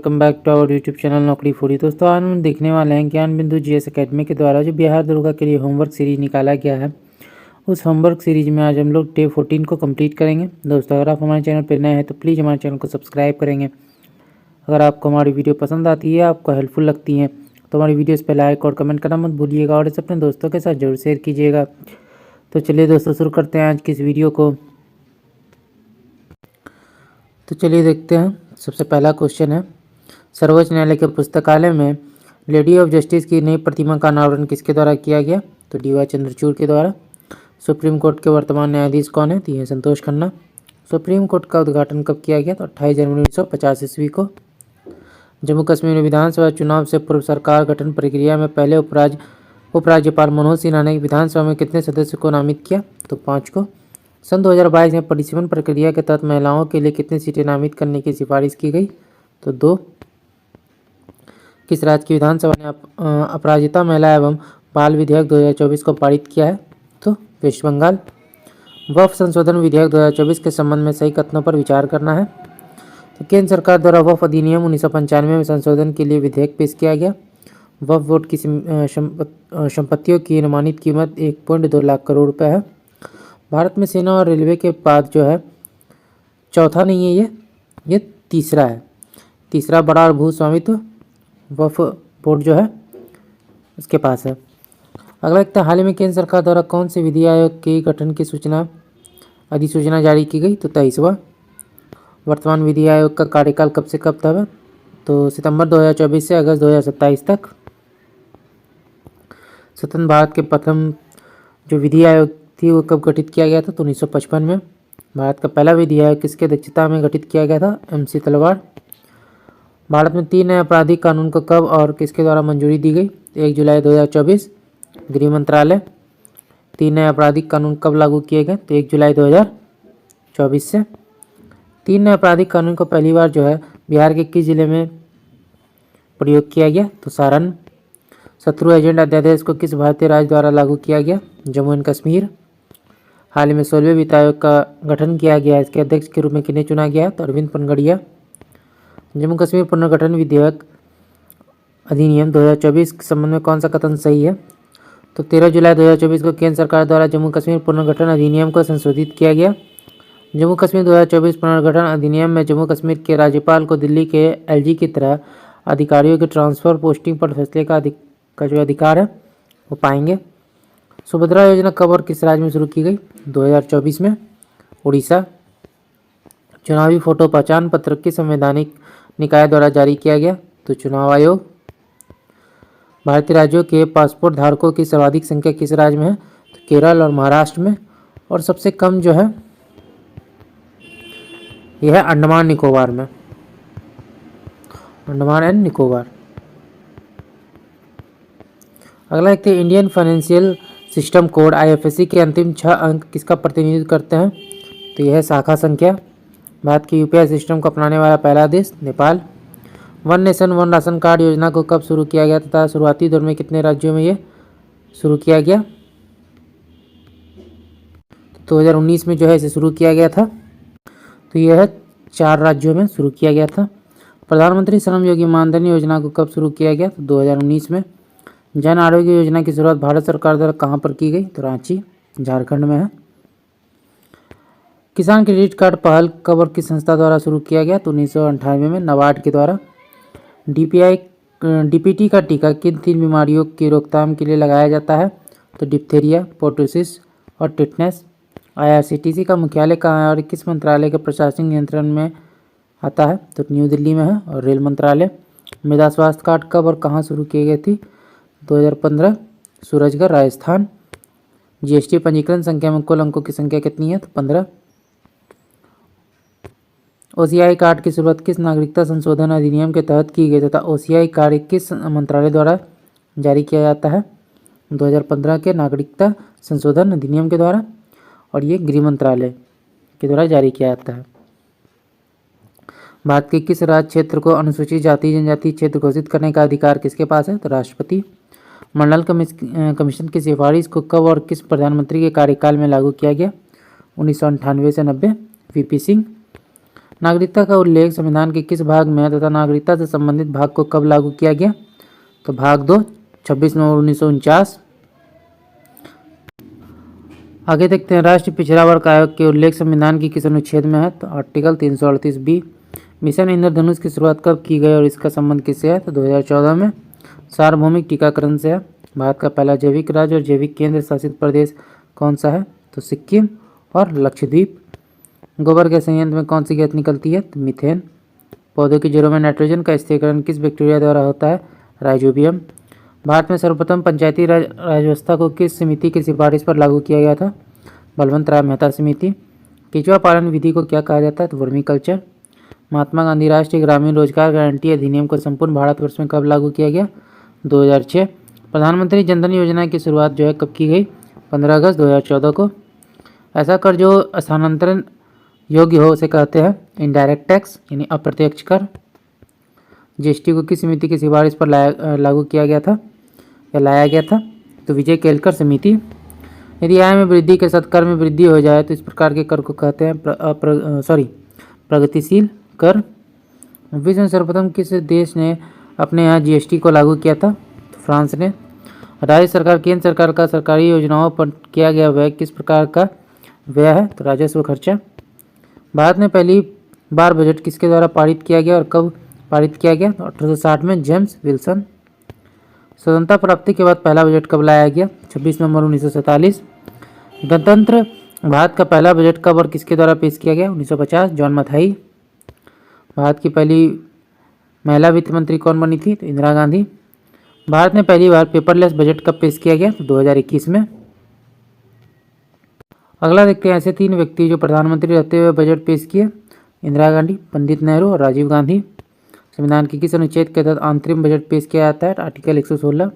Welcome back to our YouTube channel Naukri foodie. दोस्तों आज हम देखने वाले हैं ज्ञान बिंदु जीएस एकेडमी के द्वारा जो बिहार दरोगा के लिए होमवर्क सीरीज निकाला गया है। उस होमवर्क सीरीज में आज हम लोग डे 14 को कंप्लीट करेंगे। दोस्तों अगर आप हमारे चैनल पर नए हैं तो प्लीज़ हमारे चैनल को सब्सक्राइब करेंगे। अगर आपको हमारी वीडियो पसंद आती है, आपको हेल्पफुल लगती हैं तो हमारी वीडियोज़ पर लाइक और कमेंट करना मत भूलिएगा और इसे अपने दोस्तों के साथ जरूर शेयर कीजिएगा। तो चलिए दोस्तों शुरू करते हैं आज की इस वीडियो को। तो चलिए देखते हैं। सबसे पहला क्वेश्चन है, सर्वोच्च न्यायालय के पुस्तकालय में लेडी ऑफ जस्टिस की नई प्रतिमा का अनावरण किसके द्वारा किया गया? तो डी वाई चंद्रचूड़ के द्वारा। सुप्रीम कोर्ट के वर्तमान न्यायाधीश कौन है? तो ये संतोष खन्ना। सुप्रीम कोर्ट का उद्घाटन कब किया गया? तो 28 जनवरी 1950 ईस्वी को। जम्मू कश्मीर में विधानसभा चुनाव से पूर्व सरकार गठन प्रक्रिया में पहले उपराज्यपाल मनोज सिन्हा ने विधानसभा में कितने सदस्यों को नामित किया? तो 5 को। सन 2022 में परिसीमन प्रक्रिया के तहत महिलाओं के लिए कितनी सीटें नामित करने की सिफारिश की गई? तो 2। किस राज्य की विधानसभा ने अपराजिता महिला एवं बाल विधेयक 2024 को पारित किया है? तो वेस्ट बंगाल। वक्फ संशोधन विधेयक 2024 के संबंध में सही कथनों पर विचार करना है। तो केंद्र सरकार द्वारा वक्फ अधिनियम 1995 में संशोधन के लिए विधेयक पेश किया गया। वक्फ बोर्ड की संपत्तियों की अनुमानित कीमत 1.2 लाख करोड़ रुपए है। भारत में सेना और रेलवे के बाद जो है चौथा नहीं है, ये तीसरा है। तीसरा बड़ा और भू स्वामित्व वक्फ बोर्ड जो है उसके पास है। अगला देखते हैं, हाल ही में केंद्र सरकार द्वारा कौन से विधि आयोग के गठन की अधिसूचना जारी की गई? तो 23वां। वर्तमान विधि आयोग का कार्यकाल कब से कब तक है? तो सितंबर 2024 से अगस्त 2027 तक। स्वतंत्र भारत के प्रथम जो विधि आयोग थी वो कब गठित किया गया था? तो 1955 में। भारत का पहला विधि आयोग किसके अध्यक्षता में गठित किया गया था? MC तलवार। भारत में 3 नए आपराधिक कानून को कब और किसके द्वारा मंजूरी दी गई? 1 जुलाई 2024, गृह मंत्रालय। 3 नए आपराधिक कानून कब लागू किए गए? तो 1 जुलाई 2024 से। 3 नए आपराधिक कानून को पहली बार जो है बिहार के किस जिले में प्रयोग किया गया? तो सारण। शत्रु एजेंट अध्यादेश को किस भारतीय राज्य द्वारा लागू किया गया? जम्मू एंड कश्मीर। हाल ही में 16वें वित्त आयोग का गठन किया गया है, इसके अध्यक्ष के रूप में किन्हें चुना गया? तो अरविंद पनगड़िया। जम्मू कश्मीर पुनर्गठन विधेयक अधिनियम 2024 के संबंध में कौन सा कथन सही है? तो 13 जुलाई 2024 को केंद्र सरकार द्वारा जम्मू कश्मीर पुनर्गठन अधिनियम को संशोधित किया गया। जम्मू कश्मीर 2024 पुनर्गठन अधिनियम में जम्मू कश्मीर के राज्यपाल को दिल्ली के LG की तरह अधिकारियों के ट्रांसफर पोस्टिंग पर फैसले का जो अधिकार है वो पाएंगे। सुभद्रा योजना कब और किस राज्य में शुरू की गई? 2024 में, उड़ीसा। चुनावी फोटो पहचान पत्र किस संवैधानिक निकाय द्वारा जारी किया गया? तो चुनाव आयोग। भारतीय राज्यों के पासपोर्ट धारकों की सर्वाधिक संख्या किस राज्य में है? तो केरल और महाराष्ट्र में। और सबसे कम जो है यह है अंडमान निकोबार में, अंडमान एंड निकोबार। अगला देखते हैं, Indian financial system code IFSC के अंतिम 6 अंक किसका प्रतिनिधित्व करते हैं? तो यह है शाखा संख्या। भारत के UPI सिस्टम को अपनाने वाला पहला देश Nepal. One nation one ration card योजना को कब शुरू किया गया तथा शुरुआती दौर में कितने राज्यों में ये शुरू किया गया? 2019 में जो है इसे शुरू किया गया था। तो यह है 4 राज्यों में शुरू किया गया था। प्रधानमंत्री श्रम योगी मानधन योजना को कब शुरू किया गया? तो 2019 में। जन आरोग्य योजना की शुरुआत भारत सरकार द्वारा कहाँ पर की गई? तो रांची, झारखंड में है। किसान क्रेडिट कार्ड पहल कब और किस संस्था द्वारा शुरू किया गया? तो 1998 में, नाबार्ड के द्वारा। DPT का टीका किन 3 बीमारियों की रोकथाम के लिए लगाया जाता है? तो डिप्थेरिया, पोर्टोसिस और टिटनेस। IRCTC का मुख्यालय कहाँ है और किस मंत्रालय के प्रशासनिक नियंत्रण में आता है? तो न्यू दिल्ली में है और रेल मंत्रालय। मृदा स्वास्थ्य कार्ड कब और कहाँ शुरू की गई थी? 2015, सूरजगढ़, राजस्थान। GST पंजीकरण संख्या में कुल अंकों की संख्या कितनी है? तो 15। OCI कार्ड की शुरुआत किस नागरिकता संशोधन अधिनियम के तहत की गई तथा OCI कार्ड किस मंत्रालय द्वारा जारी किया जाता है? 2015 के नागरिकता संशोधन अधिनियम के द्वारा और ये गृह मंत्रालय के द्वारा जारी किया जाता है। भारत के किस राज्य क्षेत्र को अनुसूचित जाति जनजाति क्षेत्र घोषित करने का अधिकार किसके पास है? तो राष्ट्रपति। मंडल कमीशन की सिफारिश को कब और किस प्रधानमंत्री के कार्यकाल में लागू किया गया? 1998 से 90, VP सिंह। नागरिकता का उल्लेख संविधान के किस भाग में है तथा नागरिकता से संबंधित भाग को कब लागू किया गया? तो भाग 2 26 नवंबर 1949। आगे देखते हैं, राष्ट्रीय पिछड़ा वर्ग आयोग के उल्लेख संविधान की किस अनुच्छेद में है? तो आर्टिकल 338 बी। मिशन इंद्रधनुष की शुरुआत कब की गई और इसका संबंध किससे है? तो 2014 में। सार्वभौमिक टीकाकरण से है। भारत का पहला जैविक राज्य और जैविक केंद्र शासित प्रदेश कौन सा है? तो सिक्किम और लक्षद्वीप। गोबर के संयंत्र में कौन सी गैस निकलती है? तो मीथेन। पौधों की जड़ों में नाइट्रोजन का स्थिरीकरण किस बैक्टीरिया द्वारा होता है? राइजोबियम। भारत में सर्वप्रथम पंचायती राज व्यवस्था को किस समिति की सिफारिश पर लागू किया गया था? बलवंत राय मेहता समिति। केंचुआ पालन विधि को क्या कहा जाता है? तो वर्मी कल्चर। महात्मा गांधी राष्ट्रीय ग्रामीण रोजगार गारंटी अधिनियम को संपूर्ण भारतवर्ष में कब लागू किया गया? 2006। प्रधानमंत्री जनधन योजना की शुरुआत जो है कब की गई? 15 अगस्त 2014 को। ऐसा कर जो स्थानांतरण योग्य हो उसे कहते हैं इनडायरेक्ट टैक्स यानी अप्रत्यक्ष कर। जीएसटी को किस समिति की सिफारिश पर लागू किया गया था या लाया गया था? तो विजय केलकर समिति। यदि आय में वृद्धि के साथ कर में वृद्धि हो जाए तो इस प्रकार के कर को कहते हैं प्रगतिशील कर। विश्व में सर्वप्रथम किस देश ने अपने यहाँ जीएसटी को लागू किया था? तो फ्रांस ने। राज्य सरकार केंद्र सरकार का सरकारी योजनाओं पर किया गया व्यय किस प्रकार का व्यय है? तो राजस्व खर्चा। भारत में पहली बार बजट किसके द्वारा पारित किया गया और कब पारित किया गया? तो 1860 में जेम्स विल्सन। स्वतंत्रता प्राप्ति के बाद पहला बजट कब लाया गया? 26 नवंबर 1947। गणतंत्र भारत का पहला बजट कब और किसके द्वारा पेश किया गया? 1950 जॉन मथाई। भारत की पहली महिला वित्त मंत्री कौन बनी थी? तो इंदिरा गांधी। भारत में पहली बार पेपरलेस बजट कब पेश किया गया? तो 2021 में। अगला देखते हैं, ऐसे 3 व्यक्ति जो प्रधानमंत्री रहते हुए बजट पेश किए। इंदिरा गांधी, पंडित नेहरू और राजीव गांधी। संविधान के किस अनुच्छेद के तहत अंतरिम बजट पेश किया जाता है? आर्टिकल 116।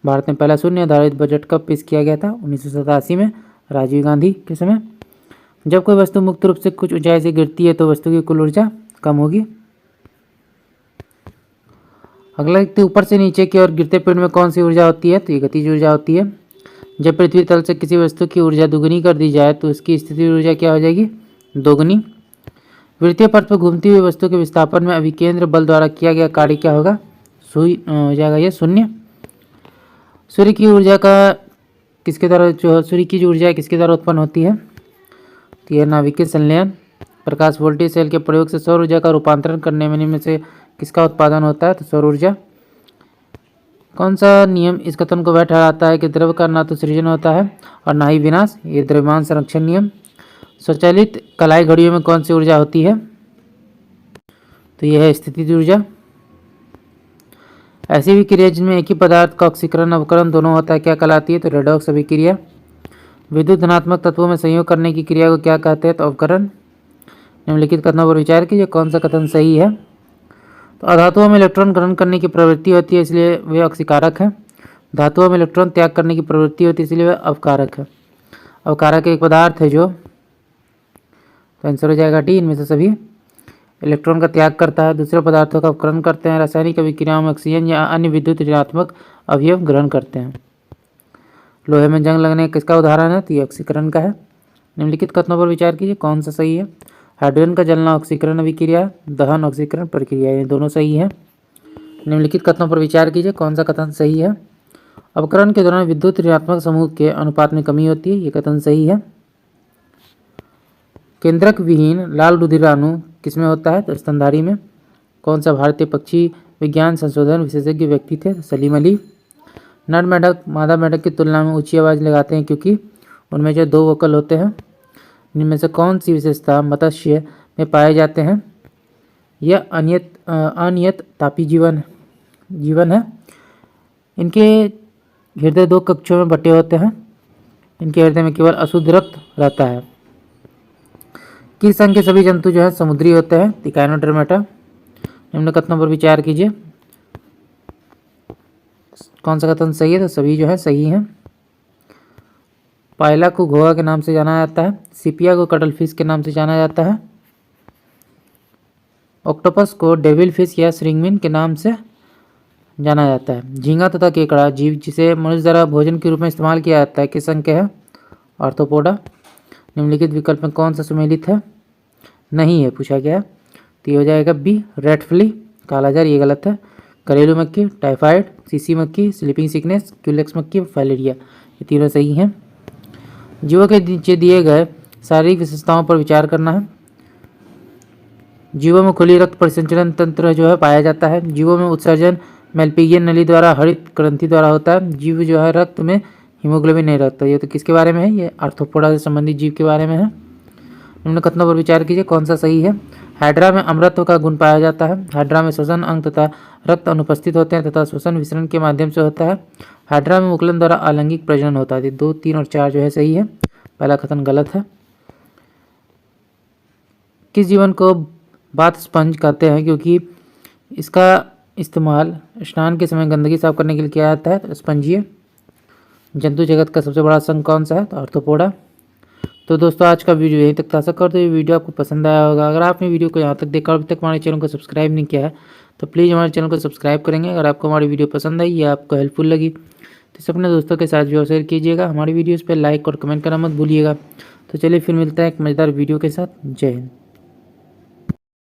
भारत में पहला शून्य आधारित बजट कब पेश किया गया था? 1987 में राजीव गांधी के समय। जब कोई वस्तु मुक्त रूप से कुछ ऊंचाई से गिरती है तो वस्तु की कुल ऊर्जा कम होगी। अगला देखते, ऊपर से नीचे की ओर गिरते पिंड में कौन सी ऊर्जा होती है? तो ये गतिज ऊर्जा होती है। जब पृथ्वी तल से किसी वस्तु की ऊर्जा दुगुनी कर दी जाए तो उसकी स्थिति ऊर्जा क्या हो जाएगी? दोगुनी। वृत्तीय पथ पर घूमती हुई वस्तु के विस्थापन में अभिकेंद्र बल द्वारा किया गया कार्य क्या होगा? हो जाएगा ये शून्य। सूर्य की ऊर्जा का किसके द्वारा सूर्य की जो ऊर्जा है किसके द्वारा उत्पन्न होती है? तो यह नाभिकीय संलयन। प्रकाश वोल्टेज सेल के प्रयोग से सौर ऊर्जा का रूपांतरण करने में निम्न से किसका उत्पादन होता है? तो सौर ऊर्जा। कौन सा नियम इस कथन को वह ठहराता है कि द्रव्य का ना तो सृजन होता है और ना ही विनाश? ये द्रव्यमान संरक्षण नियम। स्वचालित कलाई घड़ियों में कौन सी ऊर्जा होती है? तो यह है स्थितिज ऊर्जा। ऐसी भी क्रिया जिनमें एक ही पदार्थ का ऑक्सीकरण अवकरण दोनों होता है क्या कहलाती है? तो रेडॉक्स अभिक्रिया। विद्युत धनात्मक तत्वों में संयोग करने की क्रिया को क्या कहते हैं? तो अवकरण। निम्नलिखित कथनों पर विचार कीजिए, कौन सा कथन सही है? तो अधातुओं में इलेक्ट्रॉन ग्रहण करने की प्रवृत्ति होती है इसलिए वे ऑक्सीकारक है। धातुओं में इलेक्ट्रॉन त्याग करने की प्रवृत्ति होती है इसलिए वे अवकारक है। अवकारक एक पदार्थ है जो, तो आंसर हो जाएगा डी, इनमें से सभी। इलेक्ट्रॉन का त्याग करता है, दूसरे पदार्थों का अवकरण करते हैं, रासायनिक अभिक्रियाओं में ऑक्सीजन या अन्य विद्युत ऋणात्मक अवयव ग्रहण करते हैं। लोहे में जंग लगने किसका उदाहरण है? तो ये ऑक्सीकरण का है। निम्नलिखित कथनों पर विचार कीजिए, कौन सा सही है? हाइड्रोजन का जलना ऑक्सीकरण अभिक्रिया, दहन ऑक्सीकरण प्रक्रिया, ये दोनों सही है। निम्नलिखित कथनों पर विचार कीजिए, कौन सा कथन सही है? अवकरण के दौरान विद्युत ऋणात्मक समूह के अनुपात में कमी होती है, ये कथन सही है। केंद्रक विहीन लाल रुधिराणु किसमें होता है? तो स्तनधारी में। कौन सा भारतीय पक्षी विज्ञान संशोधन विशेषज्ञ व्यक्ति थे? सलीम अली। नर मेढक मादा मेढक की तुलना में ऊंची आवाज़ लगाते हैं क्योंकि उनमें जो 2 वोकल होते हैं। इनमें से कौन सी विशेषता मत्स्य में पाए जाते हैं? यह अनियत तापी जीवन है। इनके हृदय 2 कक्षों में बटे होते हैं। इनके हृदय में केवल अशुद्ध रक्त रहता है। किस संघ के सभी जंतु जो है समुद्री होते हैं? इकाइनोडर्मेटा। निम्न कथनों पर विचार कीजिए, कौन सा कथन सही है? तो सभी जो है सही हैं। पायला को घोगा के नाम से जाना जाता है। सिपिया को कटल फिश के नाम से जाना जाता है। ऑक्टोपस को डेविल फिश या श्रिंगमिन के नाम से जाना जाता है। झींगा तथा केकड़ा जीव जिसे मनुष्य द्वारा भोजन के रूप में इस्तेमाल किया जाता है किस संघ के है? आर्थ्रोपोडा। निम्नलिखित विकल्प में कौन सा सुमेलित है? नहीं है पूछा गया है। तो ये हो जाएगा बी, रेडफली, कालाजार, ये गलत है। घरेलू मक्खी, टाइफाइड, सीसी मक्खी, स्लीपिंग सिकनेस, क्यूलेक्स मक्खी, फाइलेरिया, ये तीनों सही हैं। जीवों के नीचे दिए गए शारीरिक विशेषताओं पर विचार करना है। जीवों में खुली रक्त परिसंचरण तंत्र जो है पाया जाता है। जीवों में उत्सर्जन मेलपिगियन नली द्वारा हरित ग्रंथि द्वारा होता है। जीव जो है रक्त में हीमोग्लोबिन नहीं रहता। ये तो किसके बारे में है? ये आर्थ्रोपोडा से संबंधित जीव के बारे में है। निम्न कथनों पर विचार कीजिए, कौन सा सही है? हाइड्रा में अमृतत्व का गुण पाया जाता है। हाइड्रा में श्वसन अंग तथा रक्त अनुपस्थित होते हैं तथा श्वसन विसरण के माध्यम से होता है। हाइड्रा में मुकुलन द्वारा अलैंगिक प्रजनन होता है। 2, 3 और 4 जो है सही है। पहला कथन गलत है। किस जीवन को बाथ स्पंज कहते हैं? क्योंकि इसका इस्तेमाल स्नान के समय गंदगी साफ करने के लिए किया जाता है। तो स्पंजीय। जंतु जगत का सबसे बड़ा संघ कौन सा है? तो आर्थ्रोपोडा। तो दोस्तों आज का वीडियो यहीं तक था। आशा करते हैं ये वीडियो आपको पसंद आया होगा। अगर आपने वीडियो को यहाँ तक देखा और अभी तक हमारे चैनल को सब्सक्राइब नहीं किया है तो प्लीज़ हमारे चैनल को सब्सक्राइब करेंगे। अगर आपको हमारी वीडियो पसंद आई या आपको हेल्पफुल लगी तो इसे अपने दोस्तों के साथ भी और शेयर कीजिएगा। हमारी वीडियोज़ पर लाइक और कमेंट करना मत भूलिएगा। तो चलिए फिर मिलता है एक मज़ेदार वीडियो के साथ। जय हिंद।